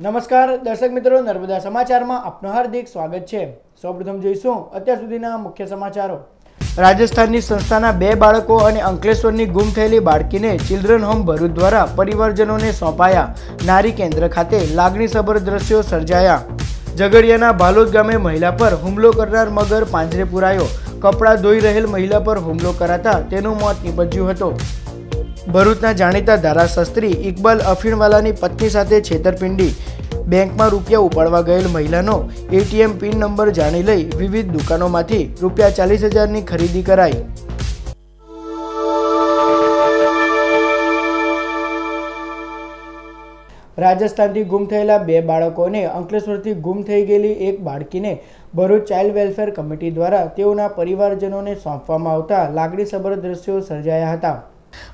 નમસ્કાર દર્શક મિત્રો, નર્મદા સમાચારમાં આપનું હાર્દિક સ્વાગત છે। સૌપ્રથમ જોઈશું અત્યાર સુધીના મુખ્ય સમાચારો। રાજસ્થાનની સંસ્થાના 2 બાળકો અને અંકલેશ્વરની ગુમ થયેલી બાળકીને ચિલ્ડ્રન હોમ ભરૂચ દ્વારા પરિવારજનોને સોંપાયા। નારી કેન્દ્ર ખાતે લાગણીસભર દ્રશ્યો સર્જાયા। ઝઘડિયાના ભાલોદ ગામે મહિલા પર હુમલો કરનાર મગર પાંજરે પુરાયો। કપડાં ધોઈ રહેલ મહિલા પર હુમલો કરાતા તેનું મોત નીપજ્યું હતું। ભરૂચના જાણીતા ધારાશાસ્ત્રી ઇકબાલ અફીણવાલાની પત્ની સાથે છેતરપિંડી। બેંકમાં રૂપિયા ઉપાડવા ગયેલ મહિલાનો એટીએમ પિન નંબર જાણી લઈ વિવિધ દુકાનોમાંથી રૂપિયા 40,000ની ખરીદી કરાઈ। રાજસ્થાનથી ગુમ થયેલા 2 બાળકો અને અંકલેશ્વરથી ગુમ થઈ ગયેલી એક બાળકીને ભરૂચ ચાઇલ્ડ વેલફેર કમિટી દ્વારા તેઓના પરિવારજનોને સોંપવામાં આવતા લાગણીસભર દ્રશ્યો સર્જાયા હતા।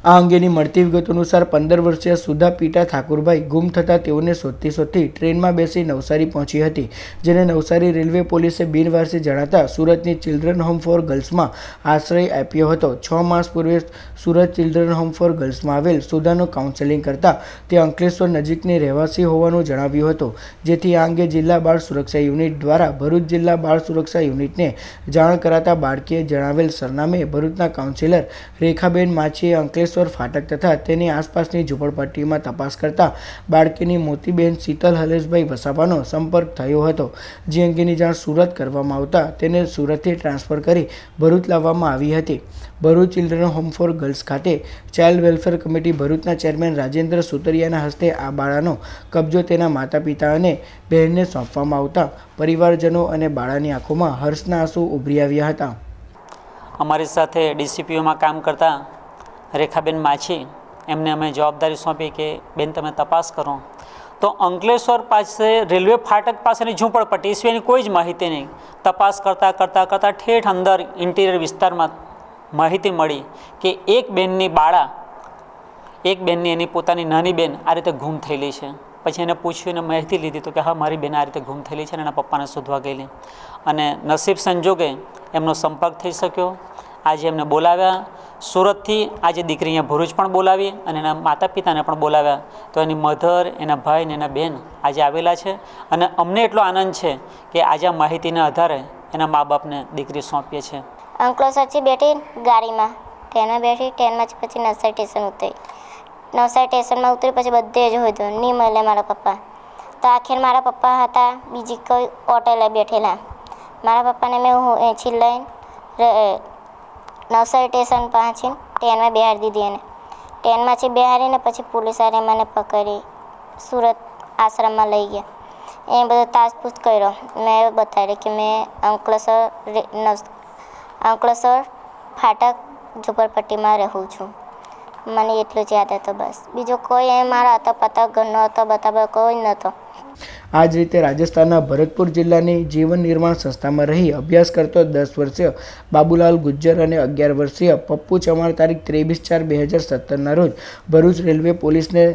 આ અંગેની મળતી વિગતો અનુસાર 15 વર્ષીય સુધા પીટા ઠાકુરભાઈ ગુમ થતા તેઓને શોધતી ટ્રેનમાં બેસી નવસારી પહોંચી હતી, જેને નવસારી રેલવે પોલીસે બિનવારસી જણાતા સુરતની ચિલ્ડ્રન હોમ ફોર ગર્લ્સમાં આશ્રય આપ્યો હતો। 6 માસ પૂર્વે સુરત ચિલ્ડ્રન હોમ ફોર ગર્લ્સમાં આવેલ સુધાનું કાઉન્સેલિંગ કરતા તે અંકલેશ્વર નજીકની રહેવાસી હોવાનું જણાવ્યું હતું, જેથી આ અંગે જિલ્લા બાળ સુરક્ષા યુનિટ દ્વારા ભરૂચ જિલ્લા બાળ સુરક્ષા યુનિટને જાણ કરાતા બાળકીએ જણાવેલ સરનામે ભરૂચના કાઉન્સિલર રેખાબેન માછીએ અંકલેશ્વર ફાટક તથા તેની આસપાસની ઝૂંપડપટ્ટીમાં તપાસ કરતા બાળકીની મોતીબેન શીતલ હલેશભાઈ વસાવાનો સંપર્ક થયો હતો, જે અંગેની જાણ સુરત કરવામાં આવતા તેને સુરતથી ટ્રાન્સફર કરી ભરૂચ લાવવામાં આવી હતી। Bharuch children home for girls ખાતે ચાઇલ્ડ વેલફેર કમિટી ભરૂચના ચેરમેન રાજેન્દ્ર સુતરિયાના હસ્તે આ બાળાનો કબજો તેના માતા પિતા અને બહેનને સોંપવામાં આવતા પરિવારજનો અને બાળાની આંખોમાં હર્ષના આંસુ ઉભરી આવ્યા હતા। અમારી સાથે ડીસીપીઓમાં કામ કરતા રેખાબેન માછી એમને અમે જવાબદારી સોંપી કે બેન તમે તપાસ કરો, તો અંકલેશ્વર પાસે રેલવે ફાટક પાસેની ઝૂંપડપટ્ટી સિવાયની કોઈ જ માહિતી નહીં। તપાસ કરતાં ઠેઠ અંદર ઇન્ટિરિયર વિસ્તારમાં માહિતી મળી કે એક બેનની એની પોતાની નાની બેન આ રીતે ગુમ થયેલી છે। પછી એને પૂછ્યું અને માહિતી લીધી તો કે હા મારી બેન આ રીતે ગુમ થયેલી છે અને એના પપ્પાને શોધવા ગયેલી, અને નસીબ સંજોગે એમનો સંપર્ક થઈ શક્યો। આજે એમને બોલાવ્યા સુરતથી, આજે દીકરી અહીંયા ભરૂચ પણ બોલાવી અને એના માતા પિતાને પણ બોલાવ્યા, તો એની મધર, એના ભાઈ ને એના બેન આજે આવેલા છે, અને અમને એટલો આનંદ છે કે આજે આ માહિતીના આધારે એના મા બાપને દીકરી સોંપીએ છીએ। અંકલેશ્વરથી બેઠી ગાડીમાં, ટ્રેનમાં બેઠી, ટ્રેનમાંથી પછી નવસારી સ્ટેશન ઉતરી, નવસારી સ્ટેશનમાં ઉતરી પછી બધે જ હોતું નહીં મળે મારા પપ્પા, તો આખેર મારા પપ્પા હતા બીજી કોઈ હોટેલે બેઠેલા। મારા પપ્પાને મેં અહીંથી લઈને નવસારી સ્ટેશન પહોંચીને ટ્રેનમાં બેહાડી દીધી, એને ટ્રેનમાંથી બેહાડીને પછી પોલીસવાળાએ મને પકડી સુરત આશ્રમમાં લઈ ગયા। એ બધો તાસપૂછ કર્યો, મેં બતાવ્યું કે મેં અંકલેશ્વર ફાટક ઝૂંપડપટ્ટીમાં રહું છું, મને એટલું જ યાદ હતું બસ, બીજો કોઈ મારા હતો પતા ઘરનો હતો બતાવવા કોઈ નહોતો। આ જ રીતે રાજસ્થાનના ભરતપુર જિલ્લાની જીવન નિર્માણ સંસ્થામાં રહી અભ્યાસ કરતો 10 વર્ષીય બાબુલાલ ગુજ્જર અને 11 વર્ષીય પપ્પુ ચમાર તારીખ 23/4/2017ના રોજ ભરૂચ રેલવે પોલીસને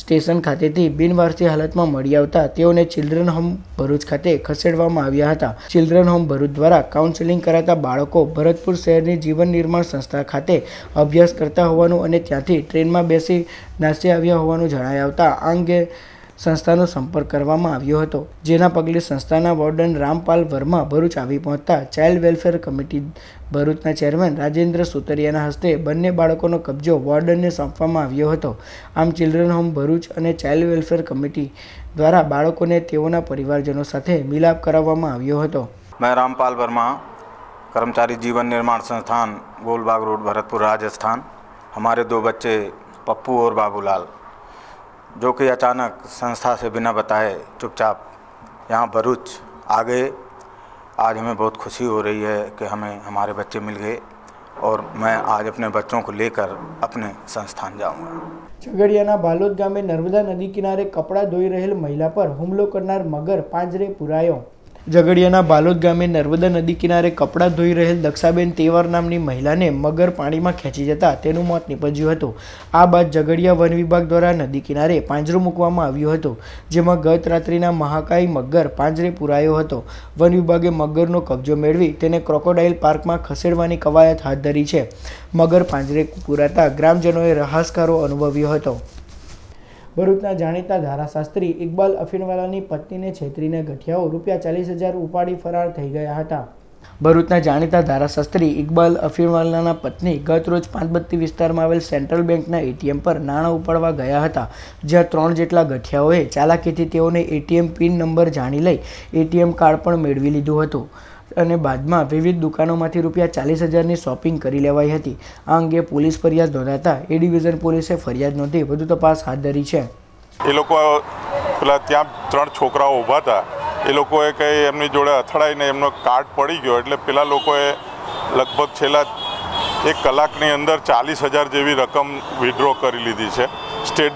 સ્ટેશન ખાતેથી બિનવારસી હાલતમાં મળી આવતા તેઓને ચિલ્ડ્રન હોમ ભરૂચ ખાતે ખસેડવામાં આવ્યા હતા। ચિલ્ડ્રન હોમ ભરૂચ દ્વારા કાઉન્સેલિંગ કરાતા બાળકો ભરતપુર શહેરની જીવન નિર્માણ સંસ્થા ખાતે અભ્યાસ કરતા હોવાનું અને ત્યાંથી ટ્રેનમાં બેસી નાસી આવ્યા હોવાનું જણાઈ આવતા આ અંગે સંસ્થાનો સંપર્ક કરવામાં આવ્યો હતો, જેના પગલે સંસ્થાના વોર્ડન રામપાલ વર્મા ભરૂચ આવી પહોંચતા ચાઇલ્ડ વેલફેર કમિટી ભરૂચના ચેરમેન રાજેન્દ્ર સુતરિયાના હસ્તે બંને બાળકોનો કબજો વોર્ડનને સોંપવામાં આવ્યો હતો। આમ ચિલ્ડ્રન હોમ ભરૂચ અને ચાઇલ્ડ વેલફેર કમિટી દ્વારા બાળકોને તેઓના પરિવારજનો સાથે મિલાપ કરાવવામાં આવ્યો હતો। मैं रामपाल वर्मा, कर्मचारी जीवन निर्माण संस्थान गोलबाग रोड भरतपुर राजस्थान। हमारे 2 बच्चे पप्पू और बाबूलाल जो कि अचानक संस्था से बिना बताए चुपचाप यहाँ भरूच आ गए। आज हमें बहुत खुशी हो रही है कि हमें हमारे बच्चे मिल गए और मैं आज अपने बच्चों को लेकर अपने संस्थान जाऊंगा। ઝઘડિયાના ભાલોદ ગામે નર્મદા નદી કિનારે કપડાં ધોઈ રહેલ મહિલા પર હુમલો કરનાર મગર પાંજરે પુરાયો। ઝઘડિયાના ભાલોદ ગામે નર્મદા નદી કિનારે કપડાં ધોઈ રહેલ દક્ષાબેન તેવર નામની મહિલાને મગર પાણીમાં ખેંચી જતા તેનું મોત નીપજ્યું હતું। આ બાદ ઝઘડિયા વન વિભાગ દ્વારા નદી કિનારે પાંજરું મૂકવામાં આવ્યું હતું, જેમાં ગત રાત્રિના મહાકાય મગર પાંજરે પુરાયો હતો। વન વિભાગે મગરનો કબજો મેળવી તેને ક્રોકોડાઇલ પાર્કમાં ખસેડવાની કવાયત હાથ ધરી છે। મગર પાંજરે પુરાતા ગ્રામજનોએ હાહાકાર અનુભવ્યો હતો। ભરૂચના જાણીતા ધારાશાસ્ત્રી ઇકબાલ અફીણવાલાની પત્નીને છેતરીને ગઠિયાઓ ₹40,000 ઉપાડી ફરાર થઈ ગયા હતા. ભરૂચના જાણીતા ધારાશાસ્ત્રી ઇકબાલ અફીણવાલાના પત્ની ગત રોજ 5બત્તી વિસ્તારમાં આવેલ સેન્ટ્રલ બેંકના એટીએમ પર નાણાં ઉપાડવા ગયા હતા, જ્યાં 3 જેટલા ગઠિયાઓએ ચાલાકીથી તેઓને એટીએમ પિન નંબર જાણી લઈ એટીએમ કાર્ડ પણ મેળવી લીધું હતું અને બાદમાં વિવિધ દુકાનોમાંથી ₹40,000ની શોપિંગ કરી લેવાઈ હતી. આ અંગે પોલીસ ફરિયાદ નોંધાતા એ ડિવિઝન પોલીસે ફરિયાદ નોંધી વધુ તપાસ હાથ ધરી છે. એ લોકો પેલા ત્યાં 3 છોકરાઓ ઊભા હતા, એ લોકોએ કંઈ એમની જોડે અથડાઈને એમનો કાર્ડ પડી ગયો એટલે પેલા લોકોએ લગભગ છેલ્લા 1 કલાકની અંદર 40,000 જેવી રકમ વિડ્રો કરી લીધી છે. સ્ટેટ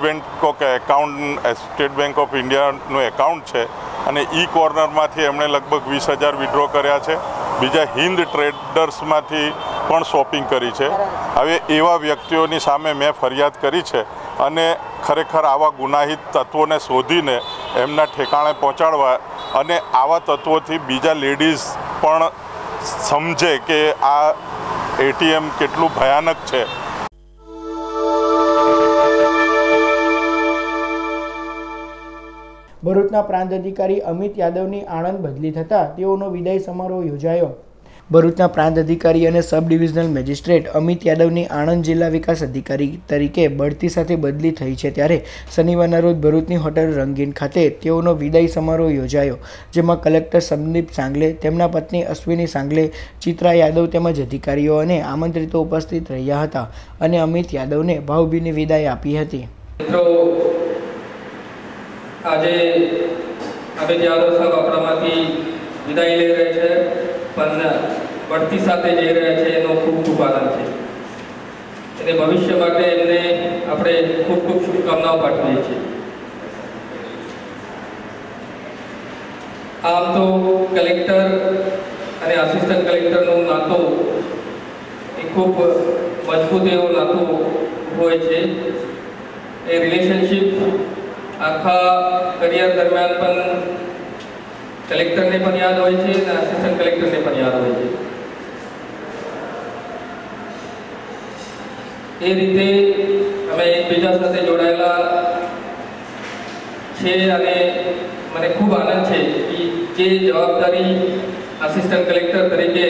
બેંક ઓફ ઇન્ડિયાનું એકાઉન્ટ છે અને કોર્નરમાંથી એમણે લગભગ 20,000 વિડ્રો કર્યા છે. બીજા હિન્દ ટ્રેડર્સમાંથી પણ શોપિંગ કરી છે. હવે એવા વ્યક્તિઓની સામે મેં ફરિયાદ કરી છે અને ખરેખર આવા ગુનાહિત તત્વોને શોધીને એમના ઠેકાણે પહોંચાડવા અને આવા તત્વોથી બીજા લેડીઝ પણ સમજે કે આ એટીએમ કેટલું ભયાનક છે. ભરૂચના પ્રાંત અધિકારી અમિત યાદવની આણંદ બદલી થતાં તેઓનો વિદાય સમારોહ યોજાયો. ભરૂચના પ્રાંત અધિકારી અને સબ ડિવિઝનલ મેજિસ્ટ્રેટ અમિત યાદવની આણંદ જિલ્લા વિકાસ અધિકારી તરીકે બઢતી સાથે બદલી થઈ છે, ત્યારે શનિવારના રોજ ભરૂચની હોટલ રંગીન ખાતે તેઓનો વિદાય સમારોહ યોજાયો, જેમાં કલેક્ટર સંદીપ સાંગલે, તેમના પત્ની અશ્વિની સાંગલે, ચિત્રા યાદવ તેમજ અધિકારીઓ અને આમંત્રિતો ઉપસ્થિત રહ્યા હતા અને અમિત યાદવને ભાવભીની વિદાય આપી હતી. આજે અમિત યાદવ સાહેબ આપણામાંથી વિદાય લઈ રહ્યા છે, પણ બઢતી સાથે જઈ રહ્યા છે એનો ખૂબ ખૂબ આનંદ છે. અને ભવિષ્ય માટે એમને આપણે ખૂબ ખૂબ શુભકામનાઓ પાઠવીએ છીએ. આમ તો કલેક્ટર અને આસિસ્ટન્ટ કલેક્ટરનું નાતું એ ખૂબ મજબૂત એવો નાતું હોય છે. એ રિલેશનશિપ આખા કરિયર દરમિયાન પણ કલેક્ટરને પણ યાદ હોય છે અને આસિસ્ટન્ટ કલેક્ટરને પણ યાદ હોય છે. એ રીતે અમે એકબીજા સાથે જોડાયેલા છે અને મને ખૂબ આનંદ છે કે જે જવાબદારી આસિસ્ટન્ટ કલેક્ટર તરીકે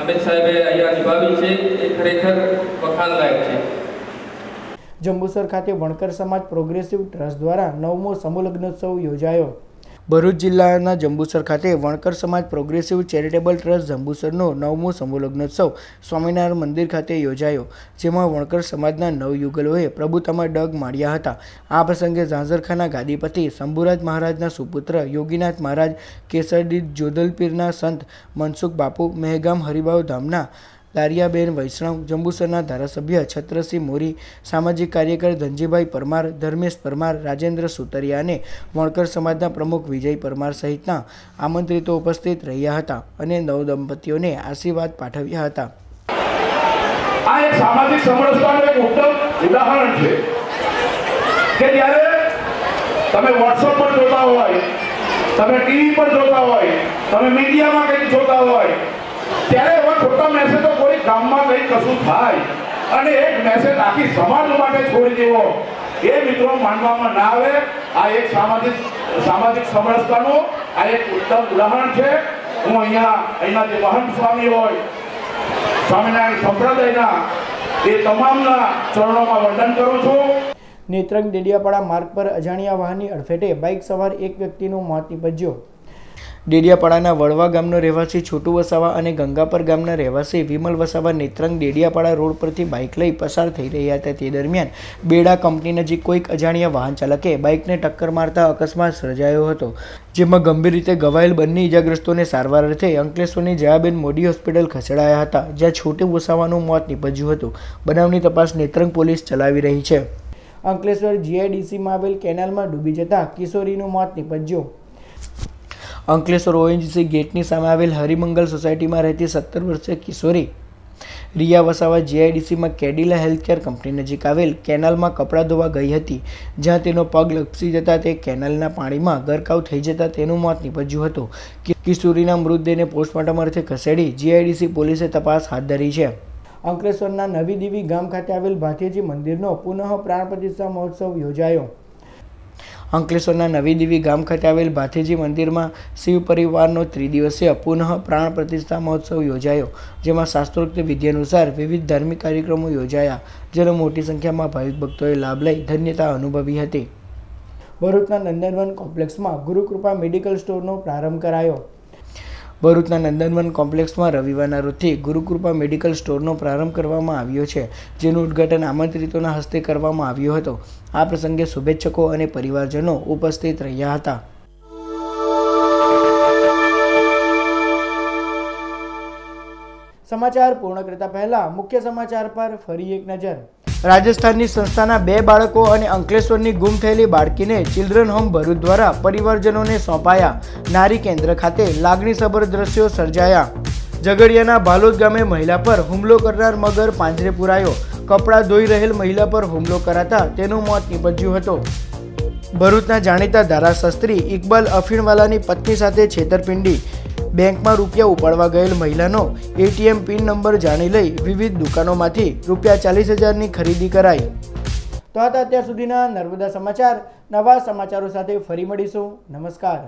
અમિત સાહેબે અહીંયા નિભાવી છે એ ખરેખર વખાણ લાયક છે. જંબુસર ખાતે વણકર સમાજ પ્રોગ્રેસિવ ટ્રસ્ટ દ્વારા 9મો સમૂહ લગ્નોત્સવ યોજાયો. ભરૂચ જિલ્લાના જંબુસર ખાતે વણકર સમાજ પ્રોગ્રેસિવ ચેરિટેબલ ટ્રસ્ટ જંબુસરનો 9મો સમૂહ લગ્નોત્સવ સ્વામિનારાયણ મંદિર ખાતે યોજાયો, જેમાં વણકર સમાજના 9 યુગલોએ પ્રભુતામાં ડગ માંડ્યા હતા. આ પ્રસંગે ઝાંઝરખાના ગાદીપતિ શંભુરાજ મહારાજના સુપુત્ર યોગીનાથ મહારાજ, કેસરડી જોધલપીરના સંત મનસુખ બાપુ, મહેગામ હરિભાવ ધામના લારિયાબેન વૈષ્ણવ, જંબુસરના ધારાસભ્ય છત્રસિંહ મોરી, સામાજિક કાર્યકર ધનજીભાઈ પરમાર, ધર્મેશ પરમાર, રાજેન્દ્ર સુતરિયા અને વણકર સમાજના પ્રમુખ વિજય પરમાર સહિતના આમંત્રિતો ઉપસ્થિત રહ્યા હતા અને નવદંપતીઓને આશીર્વાદ પાઠવ્યા હતા. આ એક સામાજિક સમરસતાનું એક ઉત્તમ ઉદાહરણ છે કે જ્યારે તમે વોટ્સએપ પર જોતા હોય, તમે ટીવી પર જોતા હોય, તમે મીડિયામાં કંઈક જોતા હોય, ત્યારે એવા ખોટા મેસેજો કોઈ ગામમાં કંઈ કશું થાય અને એક મેસેજ આખી સમાજ માટે છોડી દેવો એ મિત્રો માનવામાં ના આવે. આ એક સામાજિક સમરસતાનું આ એક ઉત્તમ ઉદાહરણ છે. હું અહીંના જે મહંત સ્વામી હોય સ્વામિનારાયણ સંપ્રદાયના એ તમામના ચરણોમાં વંદન કરું છું. નેત્રંગ ડેડિયાપાડા માર્ગ પર અજાણ્યા વાહનની અડફેટે બાઇક સવાર એક વ્યક્તિનું મોત નીપજ્યું. ડેડિયાપાડાના વડવા ગામનો રહેવાસી છોટુ વસાવા અને ગંગાપર ગામના રહેવાસી વિમલ વસાવા નેત્રંગ ડેડિયાપાડા રોડ પરથી બાઇક લઈ પસાર થઈ રહ્યા હતા. તે દરમિયાન બેડા કંપની નજીક કોઈક અજાણ્યા વાહન ચાલકે બાઇકને ટક્કર મારતા અકસ્માત સર્જાયો હતો, જેમાં ગંભીર રીતે ઘવાયેલ બંને ઇજાગ્રસ્તોને સારવાર અર્થે અંકલેશ્વરની જયાબેન મોદી હોસ્પિટલ ખસેડાયા હતા, જ્યાં છોટુ વસાવાનું મોત નીપજ્યું હતું. બનાવની તપાસ નેત્રંગ પોલીસ ચલાવી રહી છે. અંકલેશ્વર જીઆઈડીસીમાં આવેલ કેનાલમાં ડૂબી જતા કિશોરીનું મોત નીપજ્યું. અંકલેશ્વર ઓએનજીસી ગેટની સામે આવેલ હરિમંગલ સોસાયટીમાં રહેતી 17 વર્ષીય કિશોરી રિયા વસાવા જીઆઈડીસીમાં કેડિલા હેલ્થકેર કંપની નજીક આવેલ કેનાલમાં કપડાં ધોવા ગઈ હતી, જ્યાં તેનો પગ લપસી જતા તે કેનાલના પાણીમાં ગરકાવ થઈ જતા તેનું મોત નીપજ્યું હતું. કિશોરીના મૃતદેહને પોસ્ટમોર્ટમ અર્થે ખસેડી જીઆઈડીસી પોલીસે તપાસ હાથ ધરી છે. અંકલેશ્વરના નવી દેવી ગામ ખાતે આવેલ ભાથીજી મંદિરનો પુનઃ પ્રાણ પ્રતિષ્ઠા મહોત્સવ યોજાયો. અંકલેશ્વરના નવી દેવી ગામ ખાતે આવેલ ભાથીજી મંદિરમાં શિવ પરિવારનો ત્રિદિવસીય પુનઃ પ્રાણ પ્રતિષ્ઠા મહોત્સવ યોજાયો, જેમાં શાસ્ત્રોક્ત વિધિ અનુસાર વિવિધ ધાર્મિક કાર્યક્રમો યોજાયા, જેનો મોટી સંખ્યામાં ભાવિક ભક્તોએ લાભ લઈ ધન્યતા અનુભવી હતી. ભરૂચના નંદનવન કોમ્પ્લેક્સમાં ગુરુકૃપા મેડિકલ સ્ટોરનો પ્રારંભ કરાયો. ભરૂચના નંદનવન કોમ્પ્લેક્સમાં રવિવારના રોજથી ગુરુકૃપા મેડિકલ સ્ટોરનો પ્રારંભ કરવામાં આવ્યો છે, જેનું ઉદ્ઘાટન આમંત્રિતોના હસ્તે કરવામાં આવ્યું હતું. આ પ્રસંગે શુભેચ્છકો અને પરિવારજનો ઉપસ્થિત રહ્યા હતા. સમાચાર પૂર્ણ કરતા પહેલા મુખ્ય સમાચાર પર ફરી એક નજર. રાજસ્થાનની સંસ્થાના 2 બાળકો અને અંકલેશ્વરની ગુમ થયેલી બાળકીને ચિલ્ડ્રન હોમ ભરૂચ દ્વારા પરિવારજનોને સોંપાયા. નારી કેન્દ્ર ખાતે લાગણીસભર દ્રશ્યો સર્જાયા. ઝઘડિયાના ભાલોદ ગામે મહિલા પર હુમલો કરનાર મગર પાંજરે પુરાયો. કપડાં ધોઈ રહેલ મહિલા પર હુમલો કરાતા તેનું મોત નીપજ્યું હતું. ભરૂચના જાણીતા ધારાશાસ્ત્રી ઇકબાલ અફીણવાલાની પત્ની સાથે છેતરપિંડી. બેંકમાં રૂપિયા ઉપાડવા ગયેલ મહિલાનો એટીએમ પિન નંબર જાણી લઈ વિવિધ દુકાનોમાંથી રૂપિયા 40,000ની ખરીદી કરાઈ. તો હતા અત્યાર સુધીના નર્મદા સમાચાર. નવા સમાચારો સાથે ફરી મળીશું. નમસ્કાર.